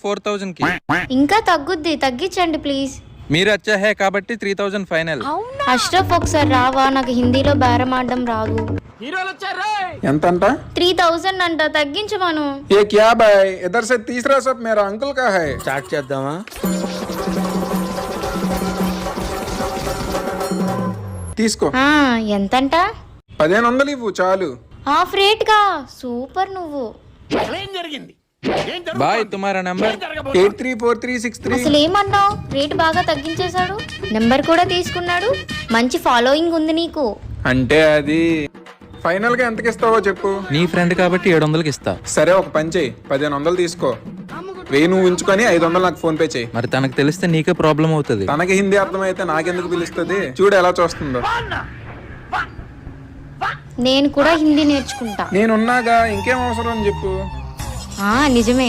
4000 కి. ఇంకా తగ్గుద్ది, తగ్గించండి ప్లీజ్. మీరు అచ్చా హే కాబట్టి 3000 ఫైనల్. అష్రఫ్ ఒకసారి రావా, నాకు హిందీలో బేరం ఆడడం రాదు. ఎంతంట? 3000 అంట, తగ్గించమను. ये क्या भाई, इधर से तीसरा सब मेरा अंकल का है. స్టార్ట్ చేద్దామా? తీసుకో. ఎంతంట? 1500 ఇవ్వు చాలు. హాఫ్ రేట్ గా. సూపర్ నువ్వు. బాయ్ తుమారా నంబర్ 834363. అసలు ఏమన్నావు? రేట్ బాగా తగ్గించేశాడు, నెంబర్ కూడా తీసుకున్నాడు. మంచి ఫాలోయింగ్ ఉంది నీకు. అంటే అది ఫైనల్ గా ఎంతకి ఇస్తావో చెప్పు. నీ ఫ్రెండ్ కాబట్టి 700కి ఇస్తా. సరే ఒక పని చెయ్యి, 1500 తీసుకో. 1000 నువ్వు ఉంచుకొని 500 నాకు ఫోన్ పే చెయ్యి. మరి తనకు తెలిస్తే నీకే ప్రాబ్లం అవుతుంది. తనకి హిందీ అర్థమైతే నాకెందుకు పిలుస్తుంది? చూడు ఎలా చూస్తుందో. నేను కూడా హిందీ నేర్చుకుంటా. నేనున్నాగా, ఇంకేం అవసరం అని చెప్పు. నిజమే.